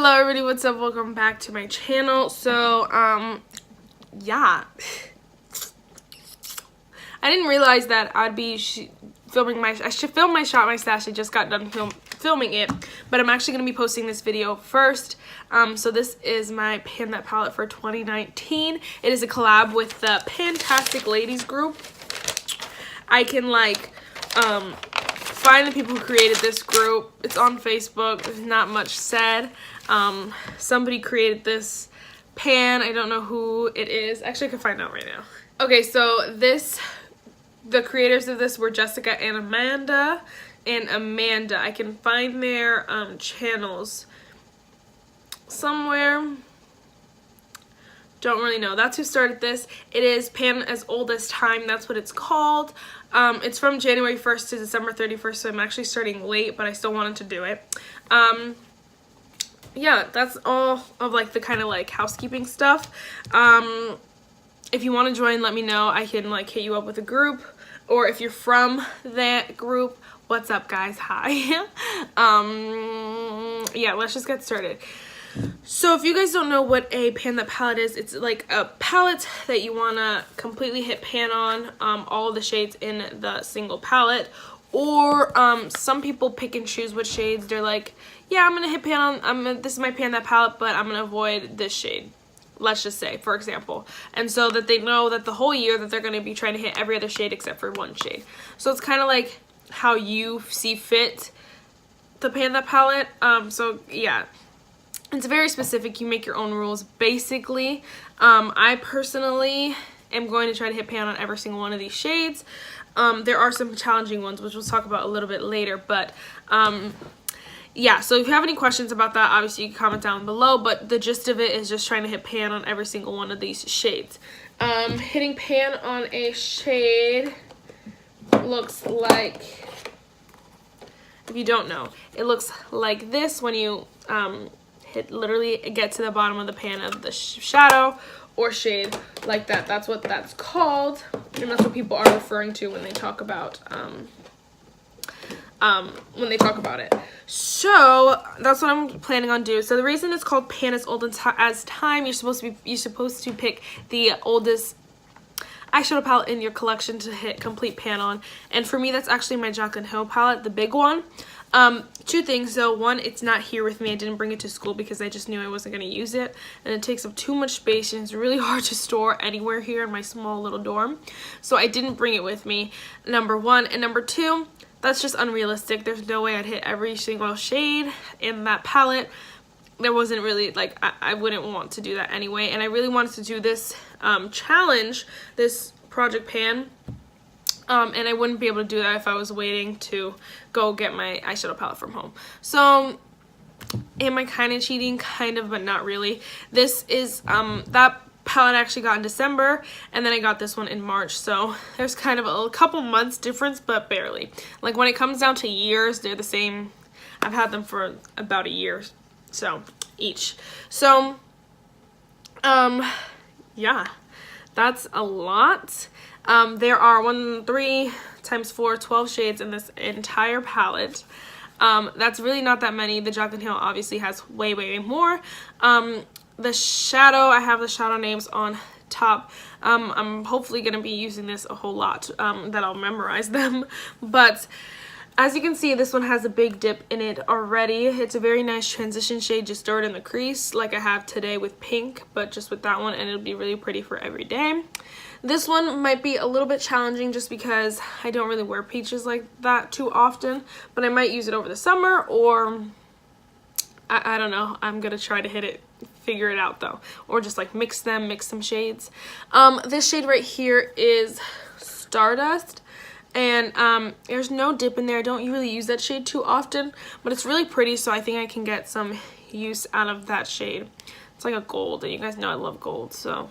Hello everybody, what's up? Welcome back to my channel. So, yeah. I didn't realize that I'd be filming I should film my shot my stash. I just got done filming it, but I'm actually going to be posting this video first. So this is my Pan That palette for 2019. It is a collab with the Fantastic Ladies group. I can find the people who created this group. It's on Facebook. There's not much said. Somebody created this pan. I don't know who it is. Actually, I can find out right now. Okay, so the creators of this were Jessica and Amanda. I can find their channels somewhere. Don't really know. That's who started this. It is Pan as Old as Time. That's what it's called. It's from January 1st to December 31st, so I'm actually starting late, but I still wanted to do it. Yeah, that's all of the kind of housekeeping stuff. If you want to join, let me know. I can hit you up with a group, or if you're from that group, what's up guys? Hi. Yeah, let's just get started. So if you guys don't know what a Pan That palette is, it's like a palette that you want to completely hit pan on, all of the shades in the single palette. Or some people pick and choose what shades. They're like, yeah, I'm going to hit pan on, this is my Pan That palette, but I'm going to avoid this shade. Let's just say, for example. And so that they know that the whole year that they're going to be trying to hit every other shade except for one shade. So it's kind of like how you see fit the Pan That palette. So yeah. It's very specific. You make your own rules, basically. I personally am going to try to hit pan on every single one of these shades. There are some challenging ones, which we'll talk about a little bit later. But, yeah, so if you have any questions about that, obviously you can comment down below. But the gist of it is just trying to hit pan on every single one of these shades. Hitting pan on a shade looks like, if you don't know, it looks like this when you literally get to the bottom of the pan of the shadow or shade like that. That's what that's called, and that's what people are referring to when they talk about it. So that's what I'm planning on doing. So the reason it's called Pan as Old as Time, you're supposed to pick the oldest eyeshadow palette in your collection to hit complete pan on. And for me, that's actually my Jaclyn Hill palette, the big one. Two things though. One, it's not here with me. I didn't bring it to school because I just knew I wasn't going to use it, and it takes up too much space and it's really hard to store anywhere here in my small little dorm. So I didn't bring it with me, number one. And number two, that's just unrealistic. There's no way I'd hit every single shade in that palette. There wasn't really, I wouldn't want to do that anyway. And I really wanted to do this challenge, this project pan. And I wouldn't be able to do that if I was waiting to go get my eyeshadow palette from home. So, am I kind of cheating? Kind of, but not really. This is, that palette I actually got in December, and then I got this one in March. So, there's kind of a couple months difference, but barely. When it comes down to years, they're the same. I've had them for about a year, so, each. So, yeah, that's a lot. There are 3 times 4, 12 shades in this entire palette. That's really not that many. The Jaclyn Hill obviously has way, way more. The shadow, I have the shadow names on top. I'm hopefully going to be using this a whole lot, that I'll memorize them. But as you can see, this one has a big dip in it already. It's a very nice transition shade. Just throw it in the crease like I have today with pink, but just with that one, and it'll be really pretty for every day. This one might be a little bit challenging just because I don't really wear peaches like that too often, but I might use it over the summer, or I don't know. I'm gonna try to figure it out though, or just mix some shades. This shade right here is Stardust, and there's no dip in there. I don't really use that shade too often, but it's really pretty, so I think I can get some use out of that shade. It's like a gold, and you guys know I love gold, so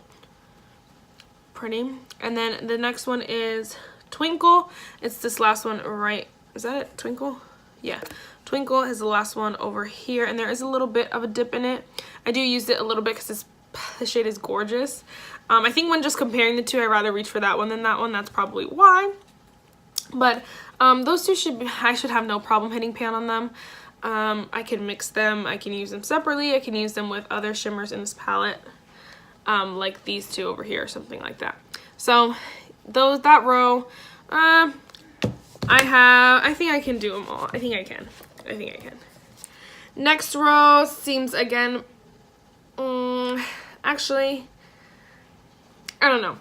pretty. And then the next one is Twinkle. It's this last one right, is that it? Twinkle? Yeah, Twinkle is the last one over here, and there is a little bit of a dip in it. I do use it a little bit because the shade is gorgeous. I think when just comparing the two, I'd rather reach for that one than that one. That's probably why. But those two I should have no problem hitting pan on them. I can mix them. I can use them separately. I can use them with other shimmers in this palette, like these two over here or something like that. So that row, I think I can do them all. I think I can. Next row seems again, actually, I don't know.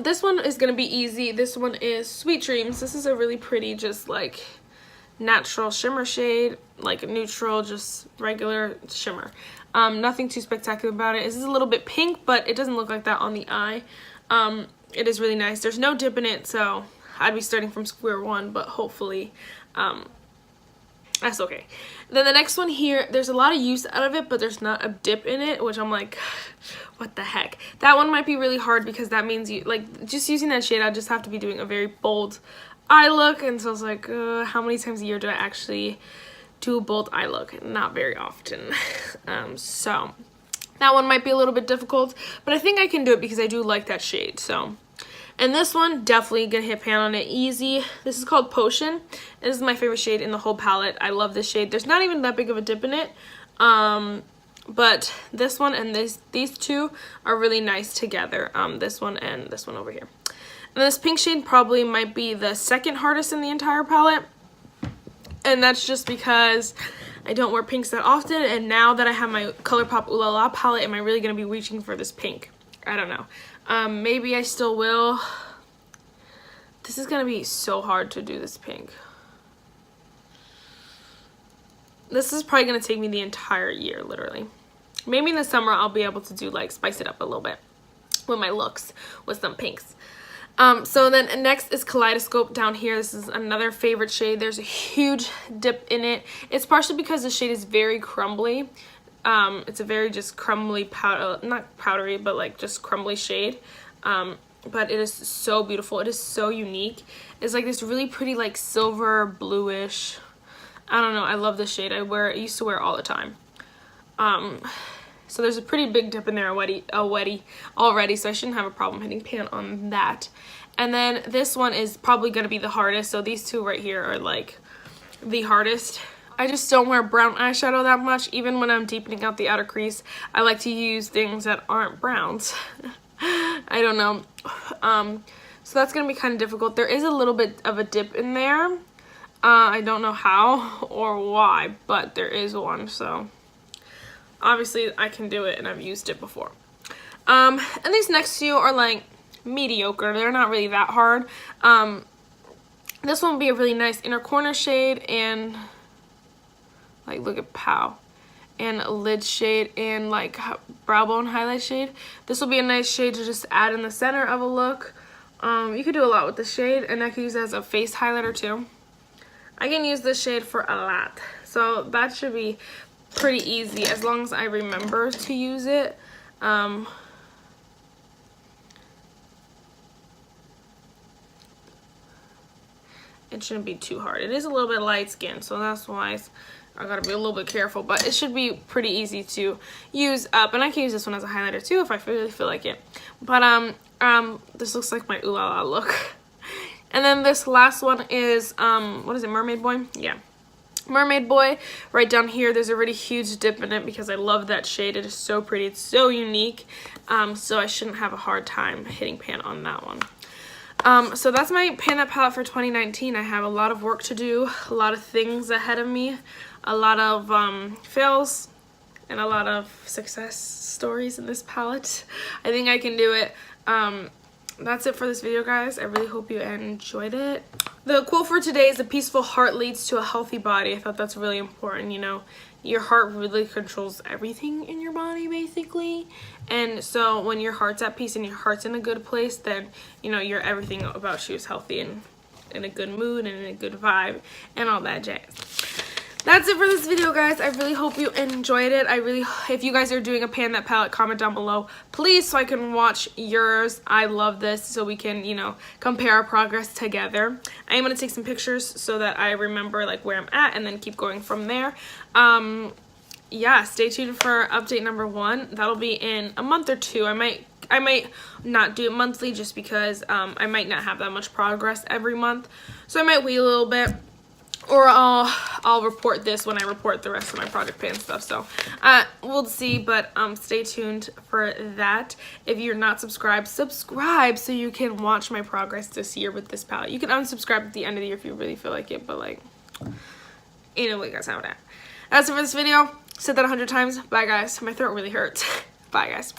This one is gonna be easy. This one is Sweet Dreams. This is a really pretty, just like natural shimmer shade, like neutral, just regular shimmer. Nothing too spectacular about it. This is a little bit pink, but it doesn't look like that on the eye. It is really nice. There's no dip in it, so I'd be starting from square one, but hopefully that's okay. Then the next one here, there's a lot of use out of it, but there's not a dip in it, which I'm like, what the heck? That one might be really hard because that means you, like, just using that shade, I just have to be doing a very bold eye look. And so I was like, how many times a year do I actually do a bold eye look? Not very often. So that one might be a little bit difficult, but I think I can do it because I do like that shade. So, and this one, definitely gonna hit pan on it easy. This is called Potion. This is my favorite shade in the whole palette. I love this shade. There's not even that big of a dip in it. But this one and these two are really nice together. This one and this one over here. And this pink shade probably might be the second hardest in the entire palette. And that's just because I don't wear pinks that often. And now that I have my ColourPop Ooh La La palette, am I really gonna be reaching for this pink? I don't know. Maybe I still will. This is gonna be so hard to do this pink. This is probably gonna take me the entire year, literally. Maybe in the summer I'll be able to do, like, spice it up a little bit with my looks with some pinks. So then next is Kaleidoscope down here. This is another favorite shade. There's a huge dip in it. It's partially because the shade is very crumbly. It's a very just crumbly powder, not powdery, but like just crumbly shade. But it is so beautiful. It is so unique. It's like this really pretty, like, silver bluish. I don't know. I love this shade. I used to wear it all the time. So there's a pretty big dip in there already, so I shouldn't have a problem hitting pan on that. And then this one is probably going to be the hardest. So these two right here are like the hardest. I just don't wear brown eyeshadow that much. Even when I'm deepening out the outer crease, I like to use things that aren't browns. I don't know. So that's going to be kind of difficult. There is a little bit of a dip in there. I don't know how or why, but there is one, so obviously I can do it and I've used it before. And these next few are like mediocre. They're not really that hard. This one will be a really nice inner corner shade, and like, look at Pow, and a lid shade, and like brow bone highlight shade. This will be a nice shade to just add in the center of a look. You could do a lot with this shade, and I could use it as a face highlighter too. I can use this shade for a lot, so that should be pretty easy as long as I remember to use it. It shouldn't be too hard. It is a little bit light skin, so that's why I gotta be a little bit careful, but it should be pretty easy to use up. And I can use this one as a highlighter too if I really feel like it. But this looks like my Ooh La La look. And then this last one is what is it, Mermaid Boy? Yeah, Mermaid Boy. Right down here there's a really huge dip in it because I love that shade. It is so pretty, it's so unique. So I shouldn't have a hard time hitting pan on that one. So that's my Pan That palette for 2019. I have a lot of work to do, a lot of things ahead of me, a lot of fails, and a lot of success stories in this palette. I think I can do it. That's it for this video, guys. I really hope you enjoyed it. The quote for today is, "A peaceful heart leads to a healthy body." I thought that's really important. You know, your heart really controls everything in your body, basically. And so when your heart's at peace and your heart's in a good place, then, you know, everything about you is healthy and in a good mood and in a good vibe and all that jazz. That's it for this video, guys. I really hope you enjoyed it. If you guys are doing a Pan That palette, comment down below, please, so I can watch yours. I love this, so we can, you know, compare our progress together. I am going to take some pictures so that I remember, like, where I'm at and then keep going from there. Yeah, stay tuned for update number 1. That'll be in a month or 2. I might not do it monthly just because I might not have that much progress every month. So I might wait a little bit. or I'll report this when I report the rest of my project pan stuff. So we'll see, but stay tuned for that. If you're not subscribed, subscribe so you can watch my progress this year with this palette. You can unsubscribe at the end of the year if you really feel like it, but like, you know what you guys have that. That's it for this video. Said that 100 times. Bye guys. My throat really hurts. Bye guys.